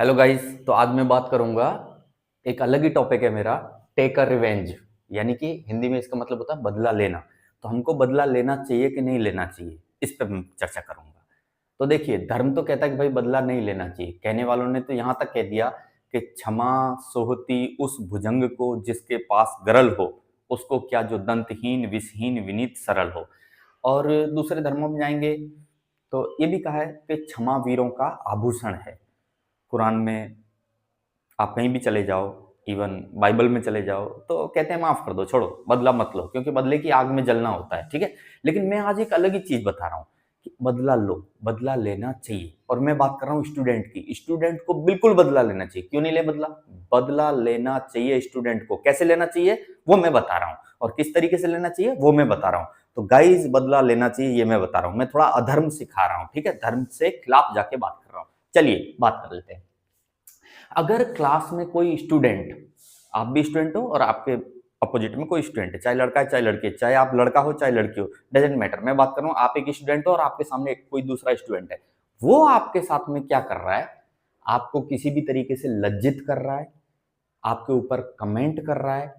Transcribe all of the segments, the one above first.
Hello guys. तो आज मैं बात करूंगा, एक अलग ही टॉपिक है मेरा, टेक अ रिवेंज। यानी कि हिंदी में इसका मतलब होता है बदला लेना। तो हमको बदला लेना चाहिए कि नहीं लेना चाहिए, इस पर मैं चर्चा करूंगा। तो देखिए, धर्म तो कहता है कि भाई बदला नहीं लेना चाहिए। कहने वालों ने तो यहाँ तक कह दिया कि क्षमा सोहती उस भुजंग को जिसके पास गरल हो, उसको क्या जो दंतहीन विषहीन विनीत सरल हो। और दूसरे धर्मों में जाएंगे तो ये भी कहा है कि क्षमा वीरों का आभूषण है। कुरान में आप कहीं भी चले जाओ, इवन बाइबल में चले जाओ, तो कहते हैं माफ कर दो, छोड़ो, बदला मत लो, क्योंकि बदले की आग में जलना होता है। ठीक है। लेकिन मैं आज एक अलग ही चीज बता रहा हूँ कि बदला लो, बदला लेना चाहिए। और मैं बात कर रहा हूँ स्टूडेंट की। स्टूडेंट को बिल्कुल बदला लेना चाहिए। क्यों नहीं ले बदला? बदला लेना चाहिए स्टूडेंट को। कैसे लेना चाहिए वो मैं बता रहा हूँ, और किस तरीके से लेना चाहिए वो मैं बता रहा हूँ। तो गाइज, बदला लेना चाहिए ये मैं बता रहा हूँ। मैं थोड़ा अधर्म सिखा रहा हूँ, ठीक है, धर्म से खिलाफ जाके बात कर रहा हूँ। चलिए बात कर लेते हैं। अगर क्लास में कोई स्टूडेंट, आप भी स्टूडेंट हो और आपके अपोजिट में कोई स्टूडेंट है, चाहे लड़का है चाहे लड़की है, चाहे आप लड़का हो चाहे लड़की हो, डजेंट मैटर। मैं बात कर रहा हूँ, आप एक स्टूडेंट हो और आपके सामने कोई दूसरा स्टूडेंट है। वो आपके साथ में क्या कर रहा है? आपको किसी भी तरीके से लज्जित कर रहा है, आपके ऊपर कमेंट कर रहा है,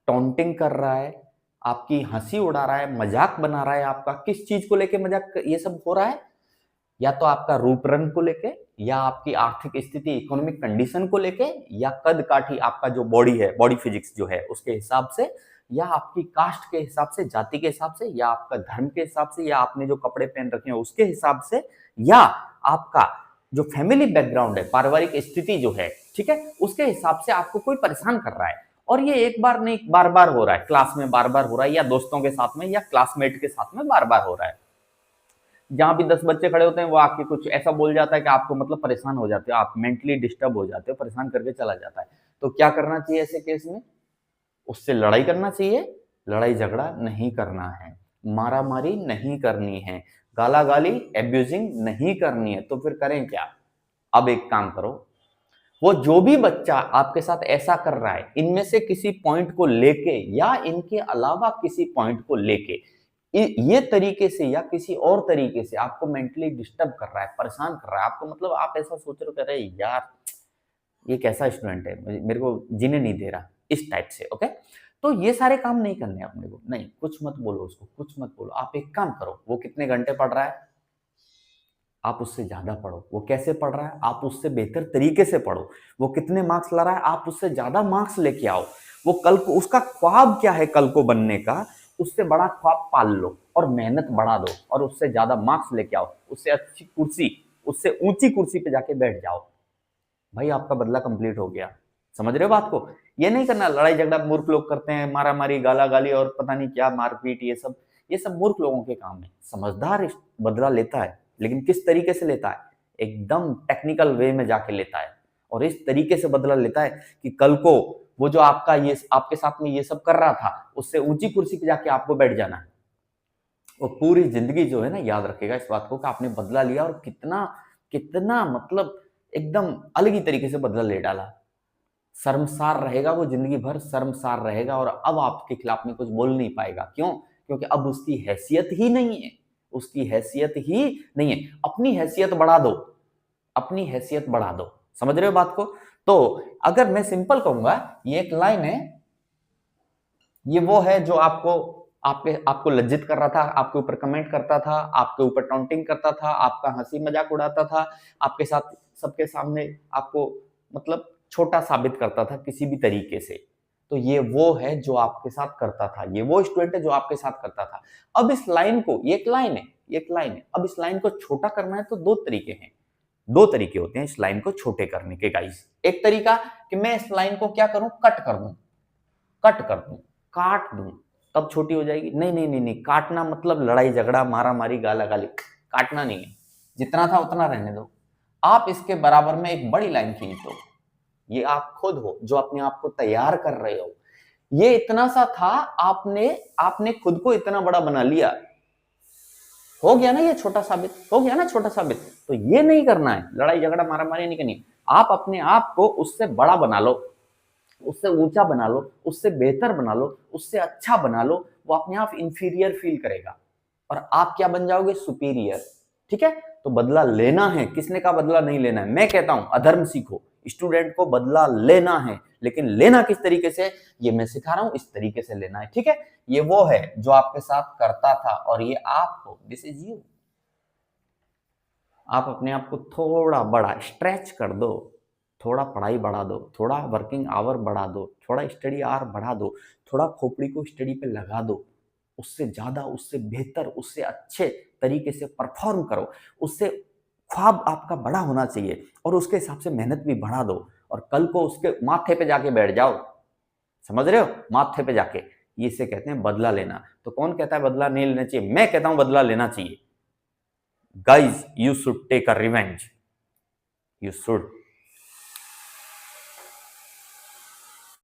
टॉन्टिंग कर रहा है, आपकी हंसी उड़ा रहा है, मजाक बना रहा है। आपका किस चीज को लेके मजाक ये सब हो रहा है? या तो आपका रूप रंग को लेके, या आपकी आर्थिक स्थिति, इकोनॉमिक कंडीशन को लेके, या कद काठी, आपका जो बॉडी है, बॉडी फिजिक्स जो है उसके हिसाब से, या आपकी कास्ट के हिसाब से, जाति के हिसाब से, या आपका धर्म के हिसाब से, या आपने जो कपड़े पहन रखे हैं उसके हिसाब से, या आपका जो फैमिली बैकग्राउंड है, पारिवारिक स्थिति जो है, ठीक है, उसके हिसाब से आपको कोई परेशान कर रहा है। और ये एक बार नहीं, बार बार हो रहा है। क्लास में बार बार हो रहा है, या दोस्तों के साथ में, या क्लासमेट के साथ में बार बार हो रहा है। जहां भी 10 बच्चे खड़े होते हैं वो आके कुछ ऐसा बोल जाता है कि आपको मतलब परेशान हो जाते हो, आप मेंटली डिस्टर्ब हो जाते हो, परेशान करके चला जाता है। तो क्या करना चाहिए ऐसे केस में? उससे लड़ाई करना चाहिए। लड़ाई झगड़ा नहीं करना है, मारा मारी नहीं करनी है, गाला गाली एब्यूजिंग नहीं करनी है। तो फिर करें क्या? अब एक काम करो, वो जो भी बच्चा आपके साथ ऐसा कर रहा है, इनमें से किसी पॉइंट को लेके या इनके अलावा किसी पॉइंट को लेके, ये तरीके से या किसी और तरीके से आपको मेंटली डिस्टर्ब कर रहा है, परेशान कर रहा है आपको, मतलब आप ऐसा सोच रहे हो, कह रहे यार ये कैसा स्टूडेंट है, मेरे को जीने नहीं दे रहा, इस टाइप से। ओके। तो ये सारे काम नहीं करने अपने को। नहीं, कुछ मत बोलो उसको, कुछ मत बोलो। आप एक काम करो, वो कितने घंटे पढ़ रहा है आप उससे ज्यादा पढ़ो। वो कैसे पढ़ रहा है आप उससे बेहतर तरीके से पढ़ो। वो कितने मार्क्स ला रहा है आप उससे ज्यादा मार्क्स लेके आओ। वो कल को उसका ख्वाब क्या है कल को बनने का, उससे बड़ा ख्वाब पाल लो और मेहनत बढ़ा दो और उससे ज्यादा मार्क्स लेके आओ। उससे अच्छी कुर्सी, उससे ऊंची कुर्सी पे जाके बैठ जाओ। भाई आपका बदला कंप्लीट हो गया। समझ रहे हो बात को? ये नहीं करना। लड़ाई झगड़ा मूर्ख लोग करते हैं, मारा मारी, गाला गाली और पता नहीं क्या मारपीट, ये सब मूर्ख लोगों के काम है। समझदार बदला लेता है, लेकिन किस तरीके से लेता है? एकदम टेक्निकल वे में जाके लेता है, और इस तरीके से बदला लेता है कि कल को वो जो आपका ये आपके साथ में ये सब कर रहा था, उससे ऊंची कुर्सी पे जाके आपको बैठ जाना है। वो पूरी जिंदगी जो है ना याद रखेगा इस बात को कि आपने बदला लिया, और कितना कितना मतलब एकदम अलग ही तरीके से बदला ले डाला। शर्मसार रहेगा वो, जिंदगी भर शर्मसार रहेगा, और अब आपके खिलाफ में कुछ बोल नहीं पाएगा। क्यों? क्योंकि अब उसकी हैसियत ही नहीं है। उसकी हैसियत ही नहीं है। अपनी हैसियत बढ़ा दो, अपनी हैसियत बढ़ा दो। समझ रहे हो बात को? तो अगर मैं सिंपल कहूंगा, ये एक लाइन है, ये वो है जो आपको लज्जित कर रहा था, आपके ऊपर कमेंट करता था, आपके ऊपर टॉन्टिंग करता था, आपका हंसी मजाक उड़ाता था, आपके साथ सबके सामने आपको मतलब छोटा साबित करता था किसी भी तरीके से। तो ये वो है जो आपके साथ करता था, ये वो स्टूडेंट है जो आपके साथ करता था। अब इस लाइन को, ये एक लाइन है, ये एक लाइन है, अब इस लाइन को छोटा करना है तो दो तरीके हैं। दो तरीके होते हैं इस लाइन को छोटे करने के गाइस। एक तरीका कि मैं इस लाइन को क्या करूं, कट कर दूं, कट कर दूं, काट दूं, तब छोटी हो जाएगी। नहीं नहीं नहीं नहीं, काटना मतलब लड़ाई झगड़ा, मारा मारी, गाला गाली, काटना नहीं है। जितना था उतना रहने दो। आप इसके बराबर में एक बड़ी लाइन खींच दो। ये आप खुद हो जो अपने आप को तैयार कर रहे हो। ये इतना सा था, आपने आपने खुद को इतना बड़ा बना लिया। हो गया ना ये छोटा साबित, हो गया ना छोटा साबित। तो ये नहीं करना है, लड़ाई झगड़ा मारा मारी नहीं करनी। आप अपने आप को उससे बड़ा बना लो, उससे ऊंचा बना लो, उससे बेहतर बना लो, उससे अच्छा बना लो। वो अपने आप इंफीरियर फील करेगा और आप क्या बन जाओगे, सुपीरियर। ठीक है? तो बदला लेना है। किसने कहा बदला नहीं लेना है? मैं कहता हूं अधर्म सीखो, स्टूडेंट को बदला लेना है, लेकिन लेना किस तरीके से ये मैं सिखा रहा हूं, इस तरीके से लेना है। ठीक है, ये वो है जो आपके साथ करता था और ये आप हो, दिस इज यू। आप अपने आप को थोड़ा बड़ा स्ट्रेच कर दो, थोड़ा पढ़ाई बढ़ा दो, थोड़ा वर्किंग आवर बढ़ा दो, थोड़ा स्टडी आवर बढ़ा दो, थोड़ा खोपड़ी को स्टडी पे लगा दो, उससे ज्यादा, उससे बेहतर, उससे अच्छे तरीके से परफॉर्म करो, उससे ख्वाब आपका बड़ा होना चाहिए और उसके हिसाब से मेहनत भी बढ़ा दो और कल को उसके माथे पे जाके बैठ जाओ। समझ रहे हो? माथे पे जाके, ये इसे कहते हैं बदला लेना। तो कौन कहता है बदला नहीं लेना चाहिए? मैं कहता हूं बदला लेना चाहिए। Guys, you should take a revenge, you should